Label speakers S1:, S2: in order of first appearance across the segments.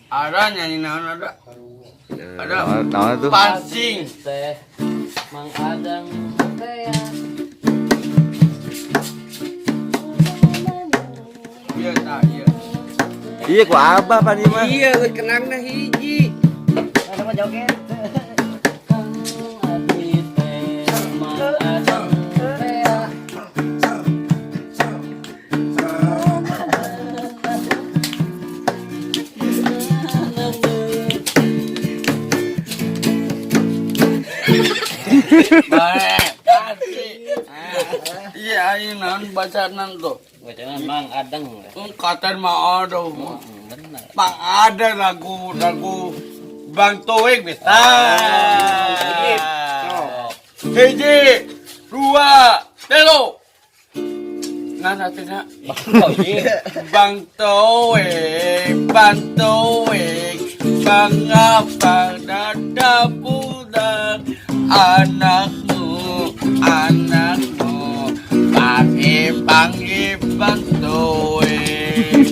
S1: Ada nyanyi naon ada. Ada.
S2: Naon tuh?
S1: Pancing.
S3: Teh Mang Adang teh.
S1: Iya tak iya.
S2: Iya ku abah pan ieu mah.
S1: Iya kenangna hiji.
S3: Ada mah joget. Kang Adi teh Mang Adang teh.
S1: Baik. Iya ayo naon bacaan tuh.
S3: Bacaan Mang Adang.
S1: Katen mah ada.
S3: Bener.
S1: Pak ada lagu Bang Toik bisa. Hiji, dua, telo. Nah nantinya Bang Toik, Bang Toik, Bang apa dada budak anakmu, panggil Bang Toik.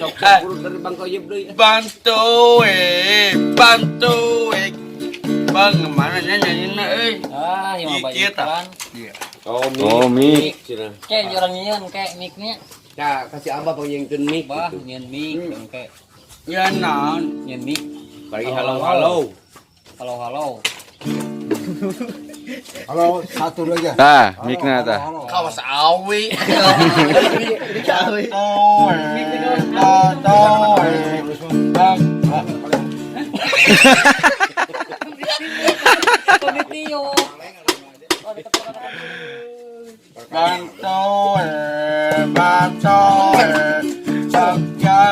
S1: Oke, bantu bang mana nyanyiin
S3: Yang mah
S1: kita
S2: Oh, mik.
S3: Kayak orang nyian kayak mic-nya.
S4: Nah, kasih abah pengyengkeun mic.
S3: Bah, nyian mic kayak
S1: ya non
S3: nyian mic.
S4: Bagi halo.
S3: Halo.
S5: Halo, satu dulu aja.
S2: Tah, mikna tah.
S1: kawas awi bang
S3: Komitiyo.
S1: bantu jaga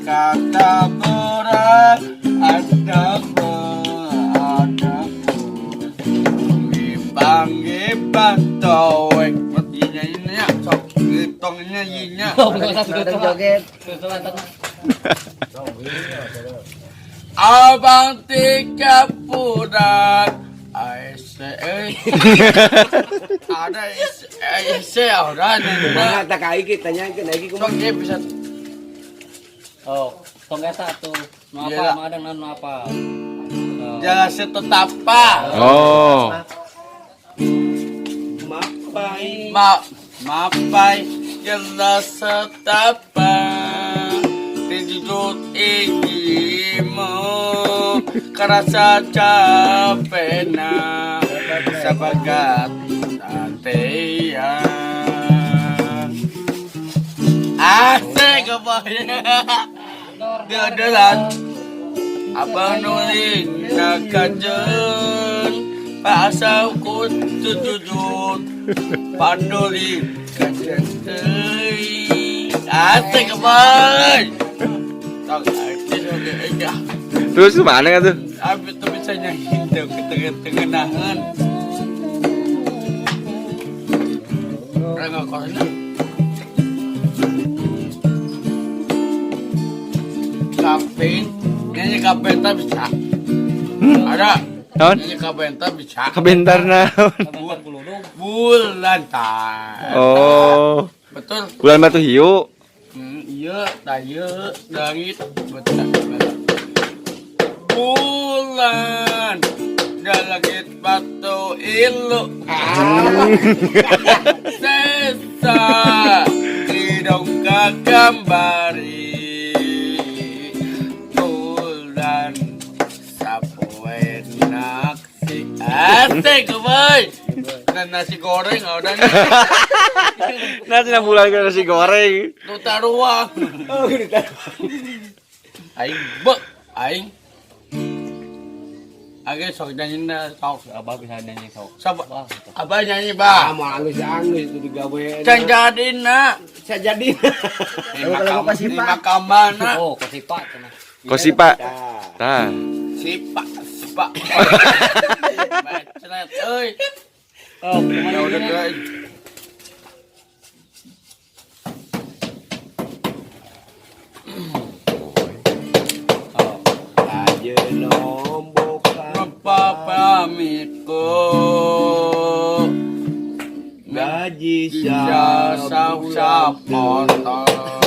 S1: kata berat anakmu panggil bantu mesti nyanyinya sok gitong nyanyinya
S3: Joget.
S1: abang tiga budak ada orang
S4: Nah, tak kai kita nyanyikan lagi kumaha.
S1: Oke bisa
S3: Oh, tong eta tuh. Nu apa?
S1: Iya.
S3: Mang Adang nu apa?
S1: jangan setetapa
S2: Oh.
S4: Mapai.
S1: mapai jelas setapa dijut igimu kerasa capena sebagat ateya asik kebayang dedelan abang nuling nakajen pasau kututut panduli kajen teuing asik kebayang tak artis aja
S2: Terus mana kan tuh?
S1: abis itu bisa nyanyi ke tengah-tengahan Rengga kosnya kapin nyanyi kapenta bisa ada
S2: Naon?
S1: nyanyi kapenta bisa
S2: Kabentar naon?
S1: bulan tak
S2: Oh.
S1: betul
S2: Bulan Batu Hiu.
S1: iya tayo langit betul bulan dan langit batu ilu sesa hidung kagambari bulan sapoe naksi asik boy dan nasi goreng udah nih
S2: Nanti na bulan ka nasi goreng.
S1: lu taruang aing bek aing Age sok nyanyi na sok
S3: Abah bisa nyanyi sok.
S1: Sab
S3: Wah,
S1: apa nyanyi ba?
S4: Mau angus-angus itu digawe.
S1: Can jadina
S4: Saya jadi.
S1: di makamana
S3: oh, kasipa cenah.
S2: Kosipa. Tah.
S1: sipa sipa bacret euy
S3: Oh,
S1: ya
S3: kemana
S1: udah
S3: udah
S1: guys
S4: Aja nombok
S1: Papa pamitku potong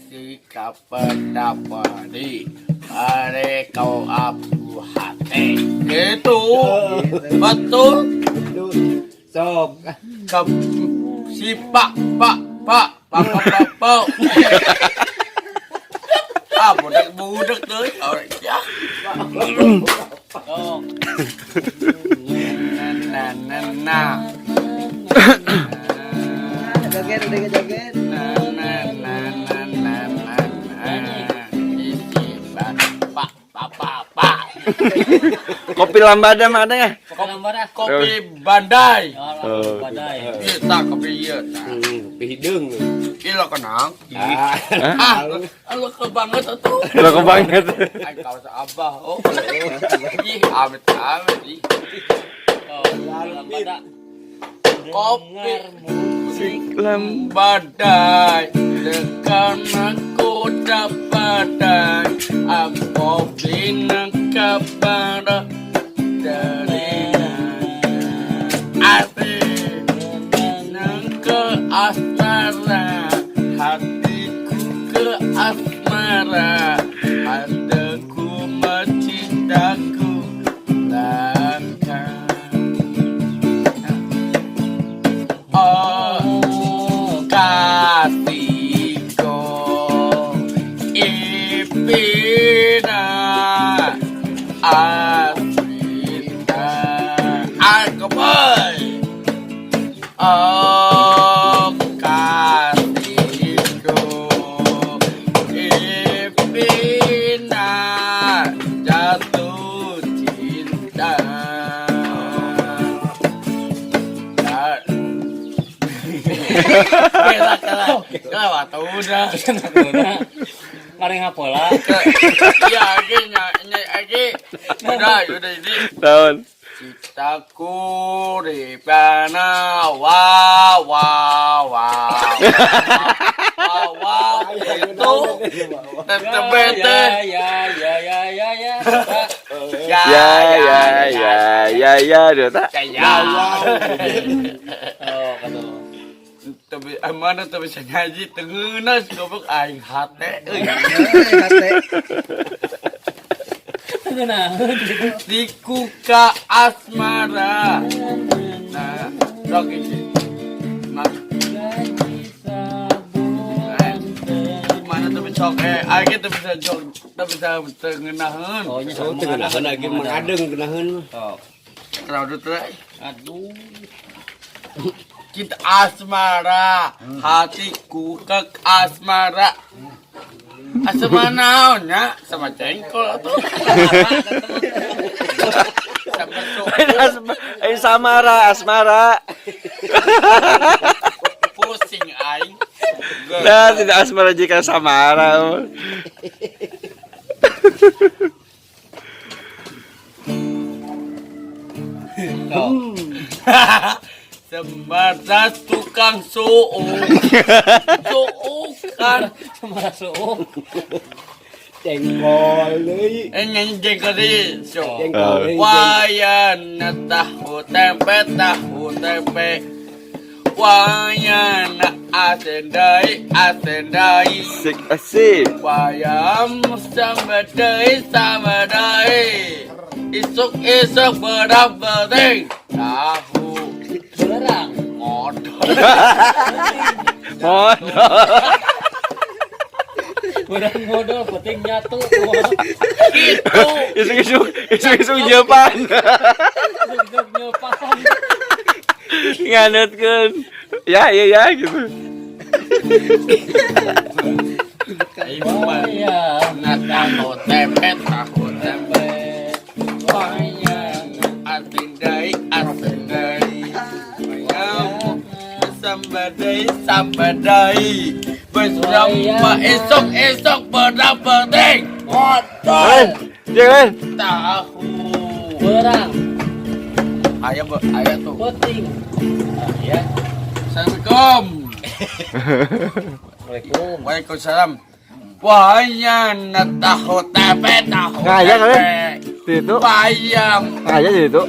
S1: sikap pendapati mari kau abu hati itu betul
S4: Sok.
S1: ke si pak budak tới rồi chắc
S3: Sok.
S1: na
S5: Joget udah joget.
S2: Kopi lambada mah ada nggak?
S1: Kopi bandai
S3: Oh, badai.
S1: kita kopi iya
S4: Pihidung.
S1: kilo kenang
S4: Ah.
S1: lu kebanget tuh
S2: Lo kebanget.
S1: ay kau sa abah oh ih amit ih
S3: Oh, lambada.
S1: kopi
S2: Lam.
S1: badai dekan aku badai aku bina kepada dari hati ke asmara hatiku ke asmara hatiku mencintaku langkah oh kasihku ipina asmita aku boy oh kasihku ipina jatuh cinta Kala waktu udah.
S3: Mari ngapola.
S1: Ya lagi nyanyi lagi. Udah ini.
S2: Tahun.
S1: Citaku di pana wow wow wow. Wow itu bete.
S3: Ya.
S2: Ya, Dota.
S1: Kayak
S3: Oh, kata.
S1: tapi mana tuh bisa nyaji tengeuna goblok aing hate euy.
S3: Nah,
S1: Diku ka asmara. Nah, sok iki. Mana tuh bisa aing tuh bisa jog, tuh bisa tengenaheun.
S3: oh nya
S4: Oh, tengenahan lagi mengadeng kenahan.
S1: Oh. Rada teh.
S3: Aduh.
S1: Kita asmara, hatiku ke asmara. Asmara naonnya sama jengkol tuh.
S2: Asmara.
S1: Pusing aing.
S2: Nah, tidak asmara jika samara.
S1: Sembarang tukang suuk kan
S3: Masuk.
S4: Jengkol deui.
S1: nyanyi jengkol di so
S4: Jengkol.
S1: wayan tahu tempe wayan asendai
S2: Asik.
S1: wayam sambadai isuk berang penting tahu
S3: Belerang.
S1: modal
S3: Belerang modal penting nyatu.
S1: gitu
S2: Isuk Jepang.
S3: Nyopasan.
S2: Nganetkeun. Ya gitu.
S1: Ibu mah tahu tempe wayang asendai wayam sambadai bersama esok berang penting modal
S2: Jangan.
S1: tahu
S3: Belerang.
S1: ayah tuh
S3: Penting. Nah, ya.
S1: Assalamualaikum
S3: Assalamualaikum.
S1: Waalaikumsalam wayan tahu tempe
S2: Ngajak, kan? Itu.
S1: wayam
S2: Aja di situ.